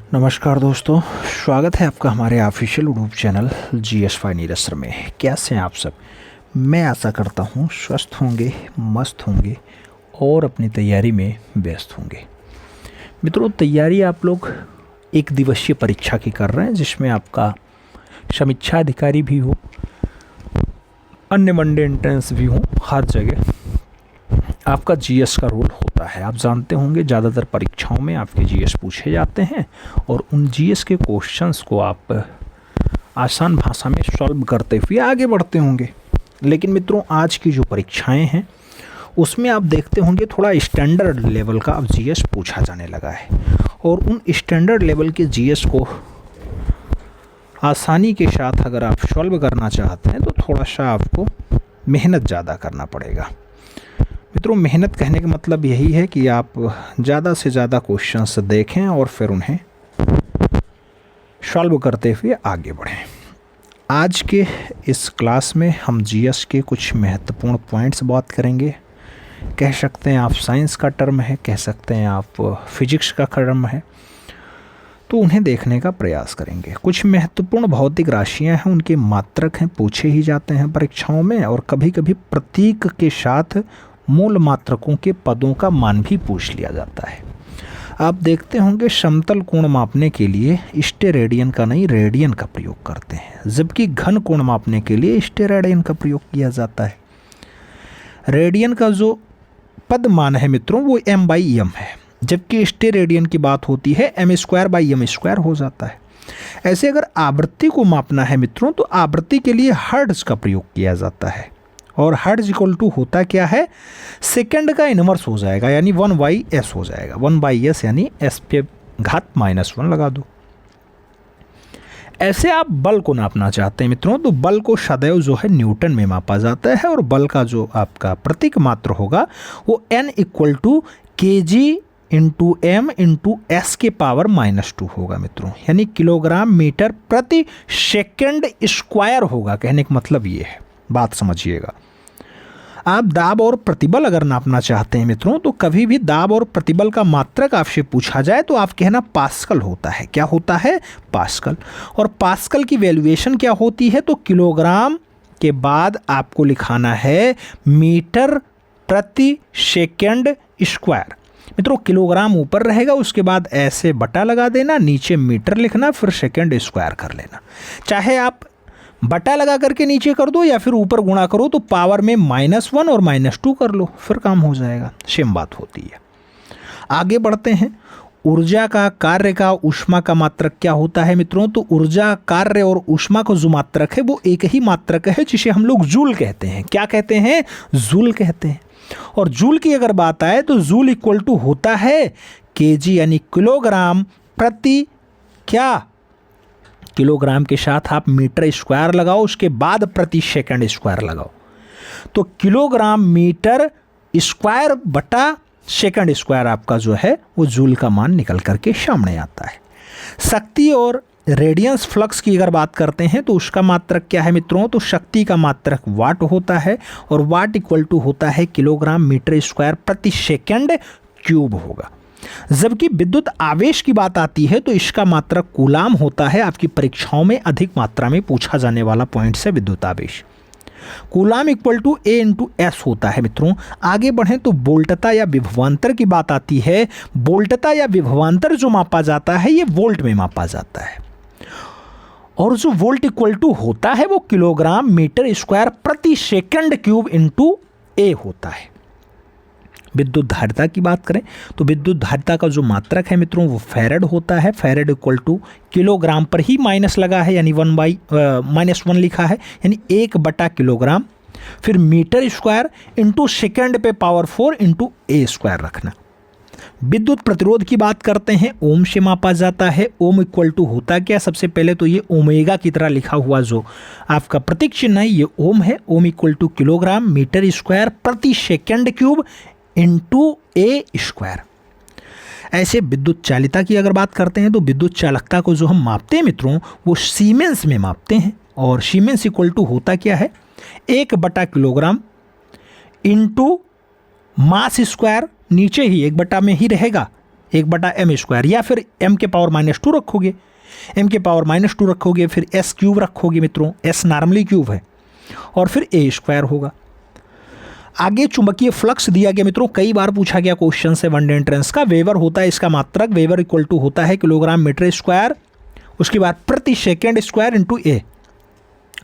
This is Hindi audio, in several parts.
नमस्कार दोस्तों, स्वागत है आपका हमारे ऑफिशियल यूट्यूब चैनल GS फाई नीरसर में। कैसे हैं आप सब? मैं आशा करता हूँ स्वस्थ होंगे, मस्त होंगे और अपनी तैयारी में व्यस्त होंगे। मित्रों, तैयारी आप लोग एक दिवसीय परीक्षा की कर रहे हैं जिसमें आपका समीक्षा अधिकारी भी हो, अन्य वनडे एंट्रेंस भी हो, हर जगह आपका GS का रोल होता है। आप जानते होंगे ज़्यादातर परीक्षाओं में आपके GS पूछे जाते हैं और उन GS के क्वेश्चंस को आप आसान भाषा में सॉल्व करते हुए आगे बढ़ते होंगे। लेकिन मित्रों, आज की जो परीक्षाएं हैं उसमें आप देखते होंगे थोड़ा स्टैंडर्ड लेवल का अब GS पूछा जाने लगा है और उन स्टैंडर्ड लेवल के GS को आसानी के साथ अगर आप सॉल्व करना चाहते हैं तो थोड़ा सा आपको मेहनत ज़्यादा करना पड़ेगा। मित्रों, मेहनत कहने का मतलब यही है कि आप ज़्यादा से ज़्यादा क्वेश्चंस देखें और फिर उन्हें सॉल्व करते हुए आगे बढ़ें। आज के इस क्लास में हम GS के कुछ महत्वपूर्ण पॉइंट्स बात करेंगे। कह सकते हैं आप साइंस का टर्म है, कह सकते हैं आप फिजिक्स का टर्म है, तो उन्हें देखने का प्रयास करेंगे। कुछ महत्वपूर्ण भौतिक राशियां हैं, उनके मात्रक हैं, पूछे ही जाते हैं परीक्षाओं में, और कभी कभी प्रतीक के साथ मूल मात्रकों के पदों का मान भी पूछ लिया जाता है। आप देखते होंगे समतल कोण मापने के लिए स्टेरेडियन का नहीं रेडियन का प्रयोग करते हैं, जबकि घन कोण मापने के लिए स्टेरेडियन का प्रयोग किया जाता है। रेडियन का जो पद मान है मित्रों वो m/m है, जबकि स्टेरेडियन की बात होती है m²/m² हो जाता है। ऐसे अगर आवृत्ति को मापना है मित्रों तो आवृत्ति के लिए हर्ट्ज का प्रयोग किया जाता है, और हर्ट्ज इक्वल टू होता क्या है, सेकंड का इनवर्स हो जाएगा, यानी 1/s हो जाएगा। 1/s यानी s पे घात -1 लगा दो। ऐसे आप बल को नापना चाहते हैं मित्रों तो बल को सदैव जो है न्यूटन में मापा जाता है, और बल का जो आपका प्रतीक मात्र होगा वो N = kg × m × s के पावर -2 होगा मित्रों, यानी किलोग्राम मीटर प्रति सेकंड स्क्वायर होगा। कहने का मतलब ये है, बात समझिएगा। आप दाब और प्रतिबल अगर नापना चाहते हैं मित्रों तो कभी भी दाब और प्रतिबल का मात्रक आपसे पूछा जाए तो आप कहना पास्कल होता है। क्या होता है? पास्कल। और पास्कल की वैल्यूएशन क्या होती है? तो किलोग्राम के बाद आपको लिखाना है मीटर प्रति सेकंड स्क्वायर। मित्रों, किलोग्राम ऊपर रहेगा, उसके बाद ऐसे बटा लगा देना, नीचे मीटर लिखना, फिर सेकंड स्क्वायर कर लेना। चाहे आप बटा लगा करके नीचे कर दो या फिर ऊपर गुणा करो तो पावर में -1 और -2 कर लो, फिर काम हो जाएगा। सेम बात होती है। आगे बढ़ते हैं। ऊर्जा का, कार्य का, ऊष्मा का मात्रक क्या होता है मित्रों? तो ऊर्जा, कार्य और ऊष्मा का जो मात्रक है वो एक ही मात्रक है जिसे हम लोग जूल कहते हैं। क्या कहते हैं? जूल कहते हैं। और जूल की अगर बात आए तो जूल इक्वल टू होता है kg यानी किलोग्राम प्रति क्या, किलोग्राम के साथ आप मीटर स्क्वायर लगाओ, उसके बाद प्रति सेकंड स्क्वायर लगाओ, तो किलोग्राम मीटर स्क्वायर बटा सेकंड स्क्वायर आपका जो है वो जूल का मान निकल करके सामने आता है। शक्ति और रेडियंस फ्लक्स की अगर बात करते हैं तो उसका मात्रक क्या है मित्रों? तो शक्ति का मात्रक वाट होता है, और वाट इक्वल टू होता है किलोग्राम मीटर स्क्वायर प्रति सेकंड क्यूब होगा। जबकि विद्युत आवेश की बात आती है तो इसका मात्रक कूलाम होता है। आपकी परीक्षाओं में अधिक मात्रा में पूछा जाने वाला पॉइंट है विद्युत आवेश। Coulomb equal to A × S होता है मित्रों। आगे बढ़ें तो वोल्टता या विभवांतर की बात आती है। वोल्टता या विभवांतर जो मापा जाता है ये वोल्ट में मापा जाता है, और जो वोल्ट इक्वल टू होता है वो किलोग्राम मीटर स्क्वायर प्रति सेकंड क्यूब × A होता है। विद्युत धारिता की बात करें तो विद्युत धारिता का जो मात्रक है मित्रों वो फैरेड होता है। फैरेड इक्वल टू किलोग्राम पर ही माइनस लगा है, यानी -1 लिखा है, यानी 1 किलोग्राम, फिर मीटर स्क्वायर × सेकंड पे पावर 4 × A² रखना। विद्युत प्रतिरोध की बात करते हैं, ओम से मापा जाता है। ओम इक्वल टू होता क्या? सबसे पहले तो ये ओमेगा की तरह लिखा हुआ जो आपका प्रतीक चिन्ह है ये ओम है। Ohm equal to kilogram metre square प्रति सेकंड क्यूब × A²। ऐसे विद्युत चालिता की अगर बात करते हैं तो विद्युत चालकता को जो हम मापते हैं मित्रों वो सीमेंस में मापते हैं, और सीमेंस इक्वल टू होता क्या है? 1 किलोग्राम × मास स्क्वायर, नीचे ही 1 में ही रहेगा, 1/m², या फिर m के पावर -2 रखोगे, m के पावर -2 रखोगे, फिर s³ रखोगे मित्रों, s नॉर्मली क्यूब है, और फिर a² होगा। आगे चुंबकीय फ्लक्स दिया गया मित्रों, कई बार पूछा गया क्वेश्चन से वन डे एंट्रेंस का। वेबर होता है इसका मात्रक, वेबर इक्वल टू होता है किलोग्राम मीटर स्क्वायर, उसके बाद प्रति सेकेंड स्क्वायर इंटू ए।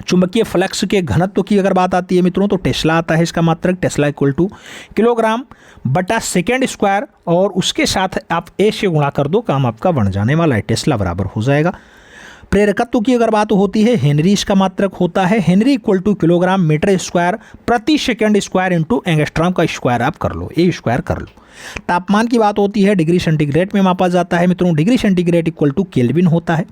चुंबकीय फ्लक्स के घनत्व की अगर बात आती है मित्रों तो टेस्ला आता है इसका मात्रक, टेस्ला इक्वल टू किलोग्राम बटा सेकेंड स्क्वायर, और उसके साथ आप ए से गुणा कर दो, काम आपका बन जाने वाला है, टेस्ला बराबर हो जाएगा। प्रेरकत्व की अगर बात होती है, हेनरी इसका मात्रक होता है, henry equal to kilogram metre square प्रति सेकेंड स्क्वायर इंटू एंगस्ट्रॉम का स्क्वायर आप कर लो, ए स्क्वायर कर लो। तापमान की बात होती है, डिग्री सेंटीग्रेड में मापा जाता है मित्रों, degree centigrade equal to kelvin होता है,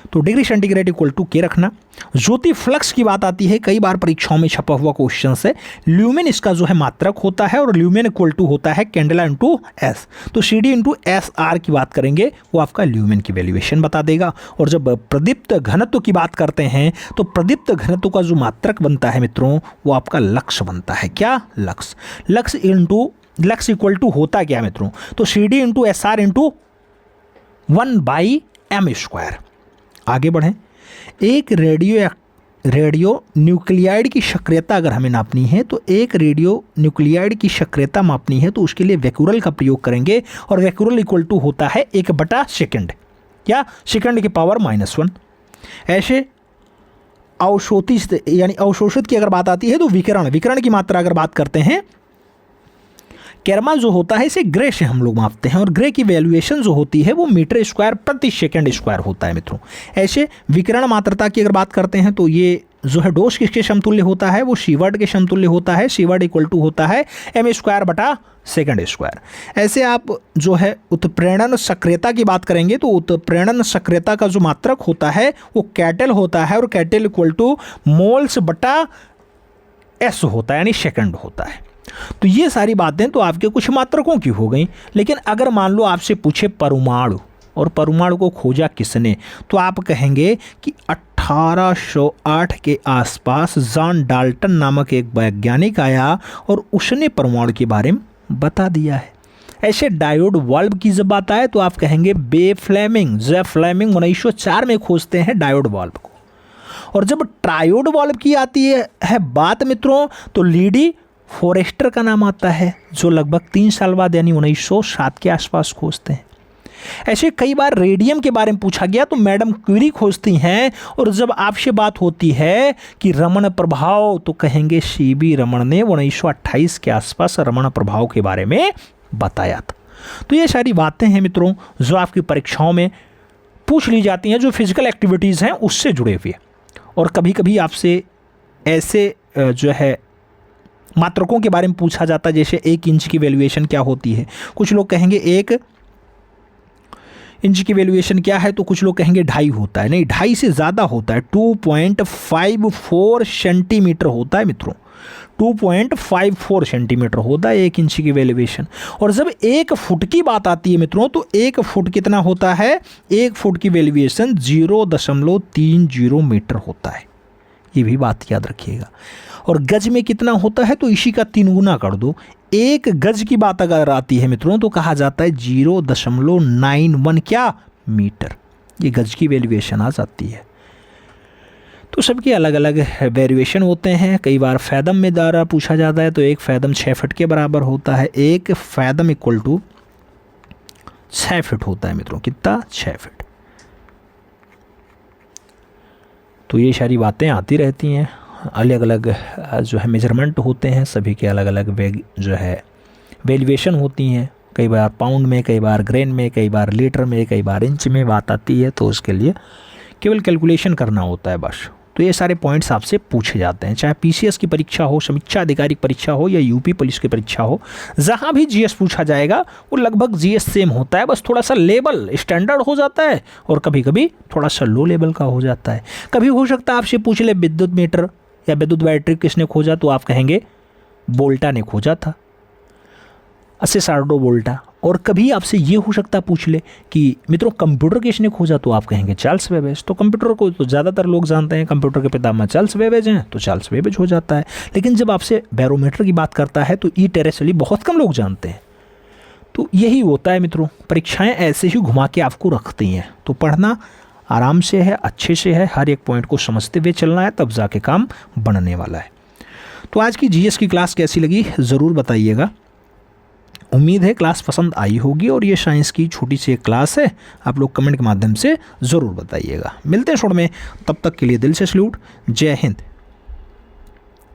तो डिग्री सेंटीग्रेड इक्वल टू के रखना। ज्योति फ्लक्स की बात आती है, कई बार परीक्षाओं में छपा हुआ क्वेश्चन है, ल्यूमेन इसका जो है मात्रक होता है, और ल्यूमेन इक्वल टू होता है कैंडेला इंटू एस, तो C D into S R की बात करेंगे वो आपका ल्यूमेन की वैल्यूएशन बता देगा। और जब प्रदीप्त घनत्व की बात करते हैं तो प्रदीप्त घनत्व का जो मात्रक बनता है मित्रों वो आपका लक्स बनता है, क्या लक्स, लक्स इक्वल टू होता क्या मित्रों, तो C D into S R into 1/m²। आगे बढ़ें, एक रेडियो न्यूक्लियाइड की सक्रियता अगर हमें नापनी है, तो एक रेडियो न्यूक्लियाइड की सक्रियता मापनी है तो उसके लिए वैक्यूरल का प्रयोग करेंगे, और वैक्यूरल इक्वल टू होता है 1/सेकेंड, या सेकेंड की पावर -1। ऐसे अवशोषित यानी अवशोषित की अगर बात आती है तो विकिरण की मात्रा अगर बात करते हैं, कैरमा जो होता है इसे ग्रे से हम लोग मापते हैं, और ग्रे की वैल्यूएशन जो होती है वो मीटर स्क्वायर प्रति सेकेंड स्क्वायर होता है मित्रों। ऐसे विकिरण मात्रता की अगर बात करते हैं तो ये जो है डोज किसके समतुल्य होता है, वो सीवर्ड के समतुल्य होता है, सीवर्ड इक्वल टू होता है m² बटा सेकेंड स्क्वायर। ऐसे आप जो है उत्प्रेरण सक्रियता की बात करेंगे तो उत्प्रेरण सक्रियता का जो मात्रक होता है वो कैटल होता है, और कैटल इक्वल टू मोल्स बटा एस होता है, यानी सेकेंड होता है। तो ये सारी बातें तो आपके कुछ मात्रकों की हो गई। लेकिन अगर मान लो आपसे पूछे परमाणु, और परमाणु को खोजा किसने, तो आप कहेंगे कि 1808 के आसपास जॉन डाल्टन नामक एक वैज्ञानिक आया और उसने परमाणु के बारे में बता दिया है। ऐसे डायोड बल्ब की जब बात आए तो आप कहेंगे जे फ्लेमिंग 1904 में खोजते हैं डायोड बल्ब को। और जब ट्रायोड बल्ब की आती है बात मित्रों, तो लीडी फॉरेस्टर का नाम आता है, जो लगभग 3 साल बाद यानी 1907 के आसपास खोजते हैं। ऐसे कई बार रेडियम के बारे में पूछा गया तो मैडम क्यूरी खोजती हैं, और जब आपसे बात होती है कि रमन प्रभाव तो कहेंगे सीबी रमन ने 1928 के आसपास रमन प्रभाव के बारे में बताया था। तो ये सारी बातें हैं मित्रों जो आपकी परीक्षाओं में पूछ ली जाती हैं, जो फिजिकल एक्टिविटीज़ हैं उससे जुड़े हुए। और कभी कभी आपसे ऐसे जो है मात्रकों के बारे में पूछा जाता है, जैसे 1 इंच की वैल्यूएशन क्या होती है, कुछ लोग कहेंगे 1 इंच की वैल्यूएशन क्या है, तो कुछ लोग कहेंगे 2.5 होता है। नहीं, 2.5 से ज़्यादा होता है, 2.54 सेंटीमीटर होता है मित्रों, 2.54 सेंटीमीटर होता है 1 इंच की वैल्यूएशन। और जब 1 फुट की बात आती है मित्रों, तो 1 फुट कितना होता है, 1 फुट की वैल्यूएशन 0.30 मीटर होता है, ये भी बात याद रखिएगा। और गज में कितना होता है, तो इसी का 3 गुना कर दो। 1 गज की बात अगर आती है मित्रों तो कहा जाता है 0.91 क्या मीटर, ये गज की वैल्यूएशन आ जाती है। तो सबके अलग अलग वेरिएशन होते हैं। कई बार फैदम में द्वारा पूछा जाता है, तो 1 फैदम 6 फीट के बराबर होता है। 1 फैदम इक्वल टू 6 फीट होता है मित्रों, कितना, 6 फीट। तो ये सारी बातें आती रहती हैं, अलग अलग जो है मेजरमेंट होते हैं, सभी के अलग अलग जो है वैल्यूएशन होती हैं, कई बार पाउंड में, कई बार ग्रेन में, कई बार लीटर में, कई बार इंच में बात आती है, तो उसके लिए केवल कैलकुलेशन करना होता है बस। तो ये सारे पॉइंट्स आपसे पूछे जाते हैं, चाहे पीसीएस की परीक्षा हो, समीक्षा अधिकारी परीक्षा हो, या यूपी पुलिस की परीक्षा हो, जहाँ भी जीएस पूछा जाएगा वो लगभग जीएस सेम होता है, बस थोड़ा सा लेवल स्टैंडर्ड हो जाता है और कभी कभी थोड़ा सा लो लेवल का हो जाता है। कभी हो सकता है आपसे पूछ ले विद्युत मीटर या विद्युत बैटरी किसने खोजा, तो आप कहेंगे बोल्टा ने खोजा था, असेसार्डो बोल्टा। और कभी आपसे ये हो सकता पूछ ले कि मित्रों कंप्यूटर किसने खोजा, तो आप कहेंगे चार्ल्स बेबेज। तो कंप्यूटर को तो ज़्यादातर लोग जानते हैं, कंप्यूटर के पितामह चार्ल्स बेबेज हैं, तो चार्ल्स बेबेज हो जाता है। लेकिन जब आपसे बैरोमीटर की बात करता है तो ई टेरेसली बहुत कम लोग जानते हैं। तो यही होता है मित्रों, परीक्षाएं ऐसे ही घुमा के आपको रखती हैं। तो पढ़ना आराम से है, अच्छे से है, हर एक पॉइंट को समझते हुए चलना है, तब जाके काम बनने वाला है। तो आज की जीएस की क्लास कैसी लगी ज़रूर बताइएगा। उम्मीद है क्लास पसंद आई होगी, और ये साइंस की छोटी सी एक क्लास है, आप लोग कमेंट के माध्यम से ज़रूर बताइएगा। मिलते हैं शॉर्ट में, तब तक के लिए दिल से सैल्यूट। जय हिंद।